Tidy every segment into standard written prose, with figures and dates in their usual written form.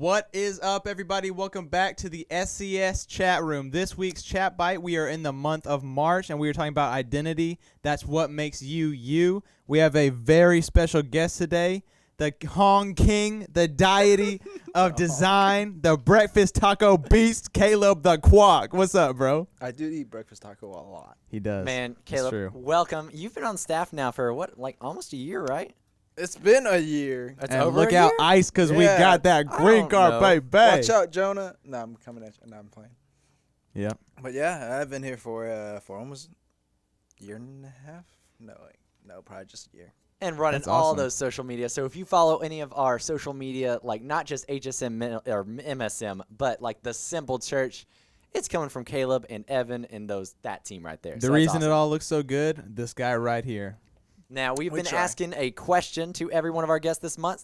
What is up, everybody? Welcome back to the SCS chat room. This week's chat bite, we are in the month of March, and we are talking about identity. That's what makes you, you. We have a very special guest today, the Hong King, the deity of design, the breakfast taco beast, Caleb the Kwok. What's up, bro? I do eat breakfast taco a lot. He does. Man, Caleb, welcome. You've been on staff now for what, like almost a year, right? It's been a year. It's and over look a out, year? Ice, because we got that I green don't card, know. baby. Watch out, Jonah. No, I'm coming at you. No, I'm playing. Yeah. But yeah, I've been here for almost a year and a half. No, probably just a year. And running That's all awesome. those social media. So if you follow any of our social media, like not just HSM or MSM, but like the Simple Church, it's coming from Caleb and Evan and that team right there. The So that's reason awesome. it all looks so good, this guy right here. Now, we've been try. asking a question to every one of our guests this month.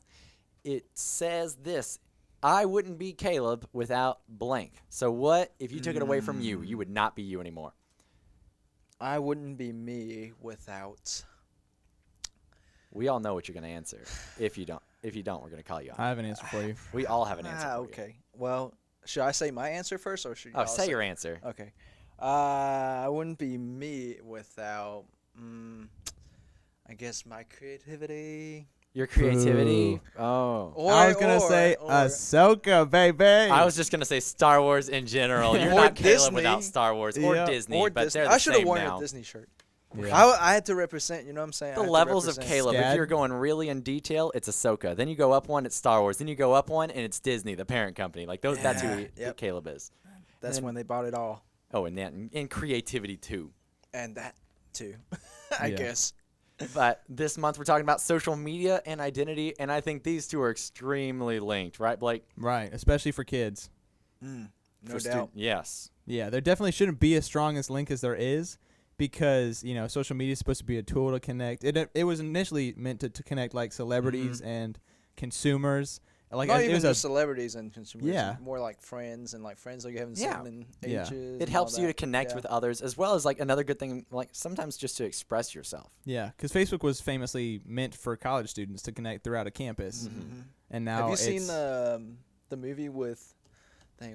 It says this: I wouldn't be Caleb without blank. So what if you took it away from you? You would not be you anymore. I wouldn't be me without. We all know what you're going to answer. If you don't, we're going to call you out. I have an answer for you. We all have an answer for you. Okay. Well, should I say my answer first, or should Oh, y'all say your answer. Okay. I wouldn't be me without. I guess my creativity. Your creativity. Ooh. Oh. I was going to say Ahsoka, baby. I was just going to say Star Wars in general. You're Or not Caleb Disney. without Star Wars or Yeah. Disney, Or but Disney. they're the I should have same worn now. a Disney shirt. Yeah. I had to represent. You know what I'm saying? The I had to levels of represent. Caleb, if Scad. you're going really in detail, it's Ahsoka. Then you go up one, it's Star Wars. Then you go up one, and it's Disney, the parent company. Like those, that's who Yep. Caleb is. That's And- when they bought it all, Oh, and that, and creativity too. and that too. I Yeah. guess. But this month we're talking about social media and identity, and I think these two are extremely linked, right, Blake? Right, especially for kids. No For stu- doubt. Yes. Yeah, there definitely shouldn't be as strong as link as there is because, you know, social media is supposed to be a tool to connect. It was initially meant to connect, like, celebrities and consumers. Like, Not it even was just celebrities and consumers. Yeah. More like friends and like friends that you haven't Yeah. seen in Yeah. ages. It helps you to connect with others, as well as, like, another good thing, like, sometimes just to express yourself. Yeah, because Facebook was famously meant for college students to connect throughout a campus. And now Have you it's... seen the movie with,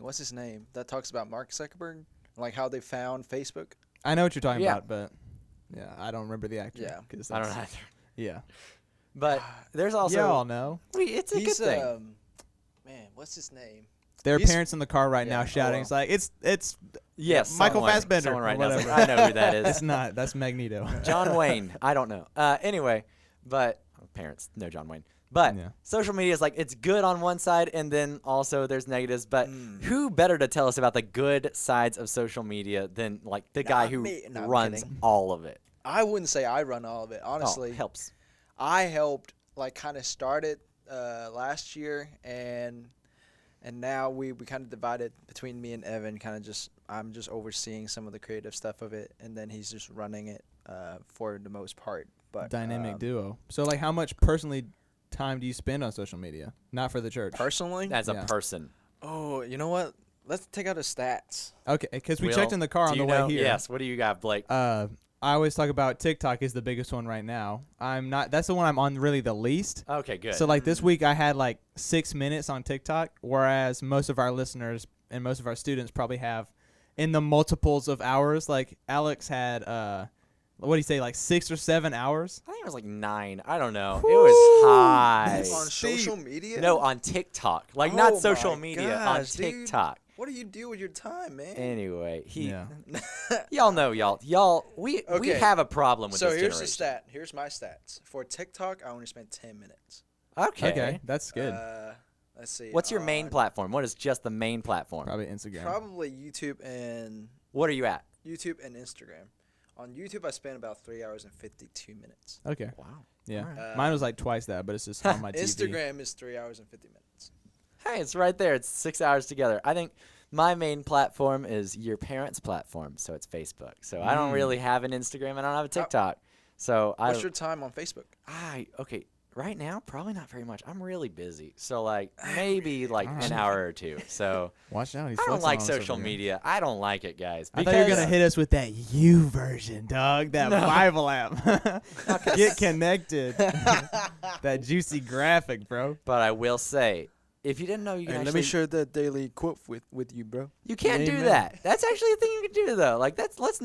what's his name? That talks about Mark Zuckerberg, like how they found Facebook. I know what you're talking Yeah. about, but, yeah, I don't remember the actor. Yeah. 'cause I don't that's- either. Yeah. But there's also... Y'all know. It's a good thing. Man, what's his name? There are He's- parents in the car right now Yeah, shouting. oh, It's like, it's Yes, Michael someone- Fassbender someone or right now is whatever. like, I know who that is. it's not. That's Magneto. John Wayne. I don't know. Anyway, but parents know John Wayne. But Yeah. social media is like, it's good on one side, and then also there's negatives. But who better to tell us about the good sides of social media than like the guy Not who me. No, I'm runs kidding. all of it? I wouldn't say I run all of it. Honestly, Oh, helps. I helped like kind of start it last year, and now we kind of divided between me and Evan. I'm just overseeing some of the creative stuff of it, and then he's just running it for the most part. But Dynamic duo. So, like, how much personally time do you spend on social media? Not for the church. personally, As a Yeah. person. oh, you know what? Let's take out the stats. Okay, because we Will, checked in the car do on you the way know? here. Yes. What do you got, Blake? I always talk about TikTok is the biggest one right now. That's the one I'm on really the least. Okay, good. So, like, this week I had like 6 minutes on TikTok, whereas most of our listeners and most of our students probably have in the multiples of hours. Like, Alex had, what do you say, like 6 or 7 hours? I think it was like 9. I don't know. It was high. On social media? No, on TikTok. Like, not Oh social my media, gosh, on dude. TikTok. What do you do with your time, man? Anyway, Yeah. y'all know, we Okay. have a problem with So this here's generation. the stat. Here's my stats. For TikTok, I only spent 10 minutes. Okay. That's good. Let's see. What's your main on platform? What is just the main platform? Probably Instagram. Probably YouTube and What are you at? Instagram. On YouTube, I spent about 3 hours and 52 minutes. Okay. Wow. Yeah. Alright. Mine was like twice that, but it's just on my TV. Instagram is 3 hours and 50 minutes. Hey, it's right there. It's 6 hours together. I think my main platform is your parents' platform, so it's Facebook. So I don't really have an Instagram. I don't have a TikTok. So What's your time on Facebook? okay. Right now, probably not very much. I'm really busy. So, like, maybe, like, an hour or two. So, Watch out. He's I don't flexing like on us social over here. media. I don't like it, guys. I thought you were because- going to hit us with that U version, dog. That No. Bible app. Get connected. That juicy graphic, bro. But I will say, if you didn't know, you can Hey, actually. let me share that daily quote with you, bro. You can't do Amen. that. That's actually a thing you can do though. Like let's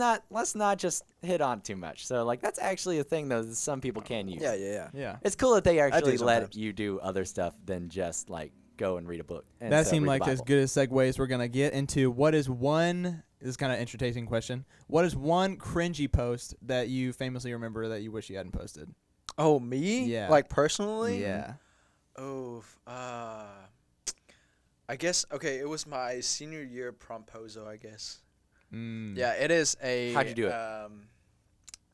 not just hit on too much. So like that's actually a thing though that some people can use. Yeah. It's cool that they actually let sometimes. you do other stuff than just like go and read a book. And That so seemed read the like as Bible. good as segues we're gonna get into. What is one? This is kind of entertaining question. What is one cringy post that you famously remember that you wish you hadn't posted? Oh, me? Yeah. Like personally? Yeah. Oh, I guess it was my senior year promposal, I guess. Yeah, it is a. How'd you do it?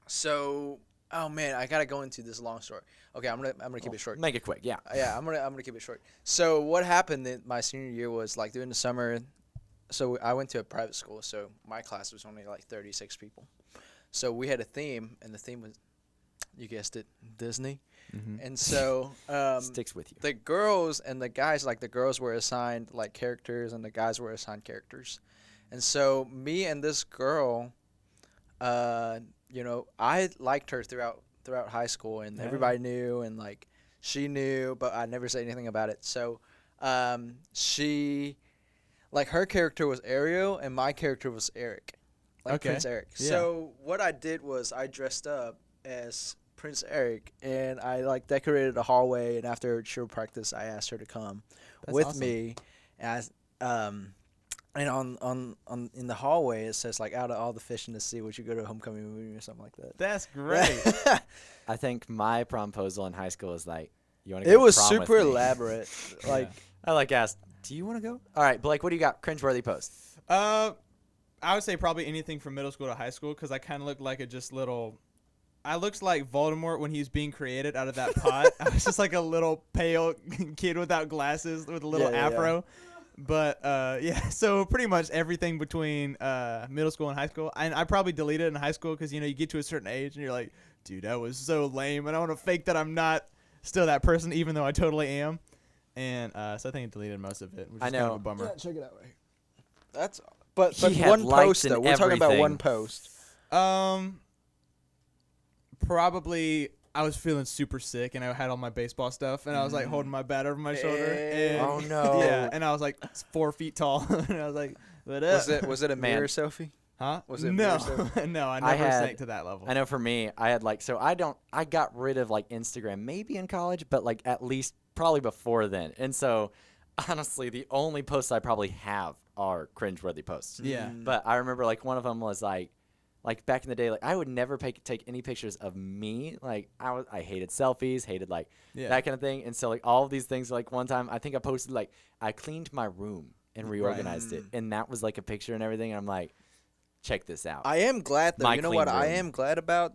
So, oh man, I gotta go into this long story. Okay, I'm gonna keep it short. Make it quick. Yeah. Yeah, I'm gonna keep it short. So what happened in my senior year was like during the summer. So I went to a private school, so my class was only like 36 people. So we had a theme, and the theme was, you guessed it, Disney. Mm-hmm. And so Sticks with you. the girls and the guys, like the girls were assigned like characters and the guys were assigned characters. And so me and this girl, I liked her throughout high school, and everybody knew, and like she knew, but I never said anything about it. So she, like, her character was Ariel and my character was Eric, like Okay. Prince Eric. Yeah. So what I did was I dressed up as Prince Eric, and I like decorated a hallway, and after cheer practice I asked her to come That's with awesome. me, and and on in the hallway it says like, out of all the fish in the sea, would you go to a homecoming movie or something like that. That's great. I think my promposal in high school was like, you want to go It to was prom with super me? elaborate. Like I like asked, do you want to go? All right, Blake, what do you got? Cringeworthy post. I would say probably anything from middle school to high school because I kind of looked like a just little. I looked like Voldemort when he was being created out of that pot. I was just like a little pale kid without glasses with a little Yeah. afro. But yeah, so pretty much everything between middle school and high school. And I probably deleted it in high school because, you get to a certain age and you're like, dude, that was so lame. And I want to fake that I'm not still that person, even though I totally am. And so I think I deleted most of it, which is I kind of know. a bummer. check it out. That's but He had one likes post though. and We're talking about everything. one post. Probably I was feeling super sick and I had all my baseball stuff and I was like holding my bat over my shoulder. And, Oh, no. Yeah, and I was like 4 feet tall and I was like, what up? Was it a Man. mirror selfie? Huh? was it no, mirror no, I I never had- sank to that level. I know for me, I had like, so I got rid of like Instagram maybe in college, but like at least probably before then. And so honestly, the only posts I probably have are cringeworthy posts. Yeah. But I remember like one of them was like back in the day, like I would never take any pictures of me. Like I hated selfies, hated like Yeah. that kind of thing. And so like all of these things, like one time I think I posted like I cleaned my room and reorganized it, and that was like a picture and everything. And I'm like, check this out. I am glad though. My You know clean what I room. am glad about?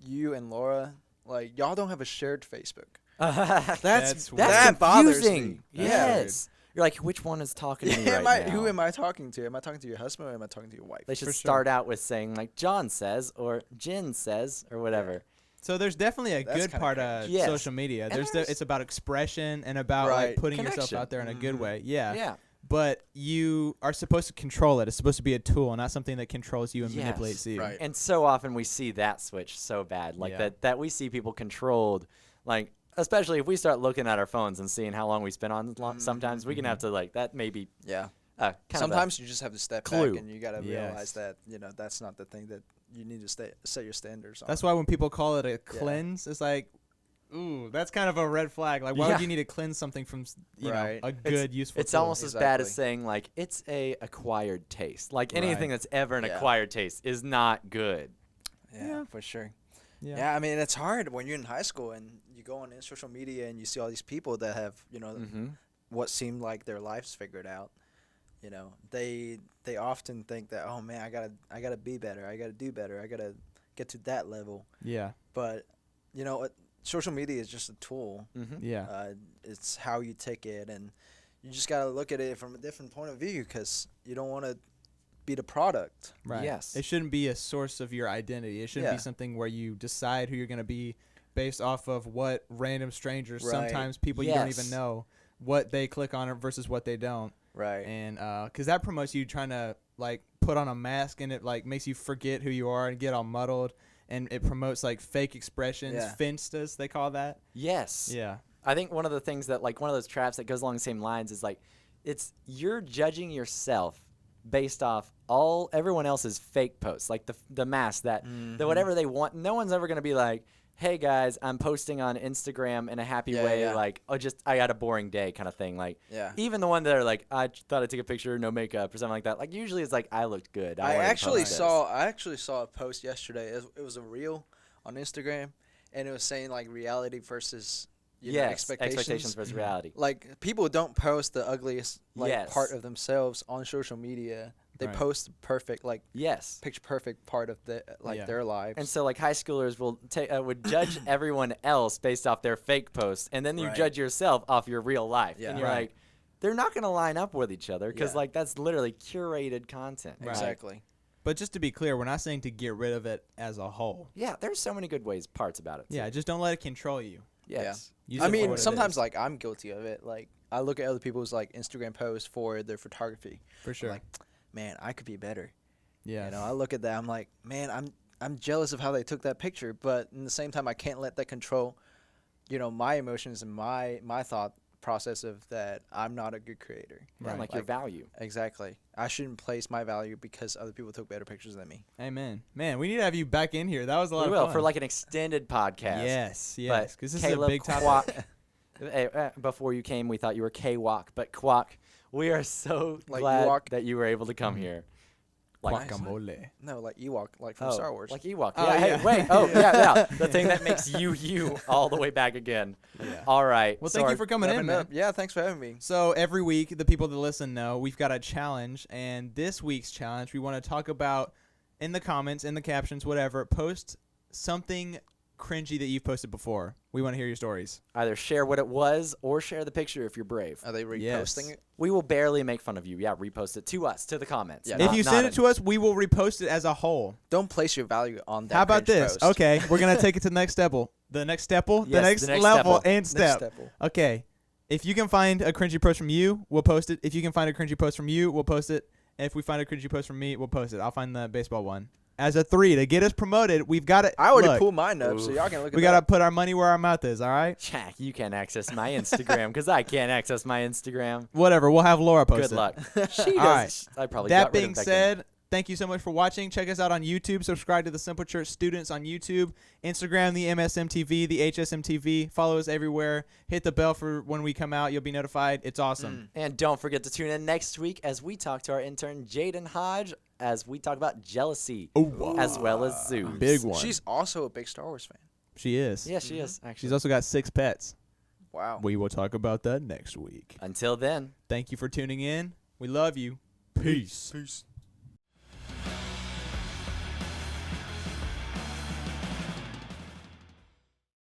You and Laura, like y'all don't have a shared Facebook. That's That's that bothers confusing. me. Yes. You're like, which one is talking to me right now? Who am I talking to? Am I talking to your husband or am I talking to your wife? They should For sure. start out with saying like John says or Jen says or whatever. So there's definitely a That's good kinda part of Yes. social media. And There's there's- it's about expression and about like Right. putting yourself Connection. out there in a good way. Yeah. Yeah. But you are supposed to control it. It's supposed to be a tool, not something that controls you and Yes. manipulates you. Right. And so often we see that switch so bad, like Yeah. that we see people controlled, like especially if we start looking at our phones and seeing how long we spend on. Sometimes we can have to like that maybe. Yeah. Kind Sometimes you just have to step clue. back and you gotta Yes. realize that that's not the thing that you need to set your standards on. That's why when people call it a cleanse, it's like, ooh, that's kind of a red flag. Like, why Yeah. would you need to cleanse something from, Right. a good, useful It's tool? almost as bad as Exactly. saying like it's a acquired taste. Like anything Right. that's ever an Yeah. acquired taste is not good. yeah, for sure. Yeah. Yeah, I mean it's hard when you're in high school and you go on social media and you see all these people that have Mm-hmm. what seemed like their lives figured out. They often think that, oh man, I gotta be better, I gotta do better, I gotta get to that level. Yeah. But social media is just a tool. Mm-hmm. Yeah. It's how you take it, and you just gotta look at it from a different point of view because you don't want to be the product. Right. Yes. It shouldn't be a source of your identity. It shouldn't Yeah. be something where you decide who you're going to be based off of what random strangers, Right. sometimes people you don't Yes. even know, what they click on versus what they don't. Right. And because that promotes you trying to like put on a mask, and it like makes you forget who you are and get all muddled, and it promotes like fake expressions, Yeah. finstas they call that. Yes. Yeah. I think one of the things that, like, one of those traps that goes along the same lines is, like, you're judging yourself based off everyone else's fake posts, like the mask that whatever they want. No one's ever going to be like, hey guys, I'm posting on Instagram in a happy way, like, I had a boring day kind of thing. Like, even the one that are like, I thought I'd take a picture, no makeup or something like that. Like, usually it's like, I looked good. I actually saw a post yesterday. It was a reel on Instagram, and it was saying like reality versus expectations versus reality. Like, people don't post the ugliest part of themselves on social media. They post perfect, like, picture perfect part of their lives. And so, like, high schoolers would judge everyone else based off their fake posts, and then you judge yourself off your real life. And you're like, they're not going to line up with each other because, like, that's literally curated content. Exactly. But just to be clear, we're not saying to get rid of it as a whole. Yeah, there's so many good parts about it. Yeah, just don't let it control you. Yes. Yeah. I mean, sometimes, like, I'm guilty of it. Like, I look at other people's, like, Instagram posts for their photography. For sure. I'm like, man, I could be better. Yeah. You know, I look at that, I'm like, man, I'm jealous of how they took that picture, but in the same time, I can't let that control, you know, my emotions and my thought process of that I'm not a good creator. Right. Like your value. Exactly. I shouldn't place my value because other people took better pictures than me. Amen. Man, we need to have you back in here. That was a lot of fun. We will, for like an extended podcast. Yes. Because this Caleb, is a big topic. Kwok, before you came, we thought you were Kwok, but Kwok, we are so glad that you were able to come here. Like guacamole. No, like Ewok, like from Star Wars. Like Ewok. Hey, wait. Yeah. The thing that makes you all the way back again. Yeah. All right. Well, thank you for coming in, man. Yeah, thanks for having me. So every week, the people that listen know we've got a challenge, and this week's challenge, we want to talk about in the comments, in the captions, whatever, post something cringy that you've posted before. We want to hear your stories. Either share what it was or share the picture if you're brave. Are they reposting it? We will barely make fun of you. Yeah, repost it to us, to the comments. Yeah, if you send it to us, we will repost it as a whole. Don't place your value on that. How about this? Post. Okay, we're going to take it to the next step. The next step? Yes, the next level and step. Next step. Okay. If you can find a cringy post from you, we'll post it. If you can find a cringy post from you, we'll post it. And if we find a cringy post from me, we'll post it. I'll find the baseball one. As a 3 to get us promoted, we've got to. I already pulled mine up, so y'all can look at that. We got to put our money where our mouth is, all right? Jack, you can't access my Instagram because I can't access my Instagram. Whatever. We'll have Laura post it. Good luck. She does. All right. I probably that being said, thank you so much for watching. Check us out on YouTube. Subscribe to the Simple Church Students on YouTube. Instagram, the MSMTV, the HSMTV. Follow us everywhere. Hit the bell for when we come out. You'll be notified. It's awesome. And don't forget to tune in next week as we talk to our intern, Jaden Hodge, as we talk about jealousy as well as zoos. Big one. She's also a big Star Wars fan. She is. Yeah, she is, actually. She's also got 6 pets. Wow. We will talk about that next week. Until then. Thank you for tuning in. We love you. Peace. Peace.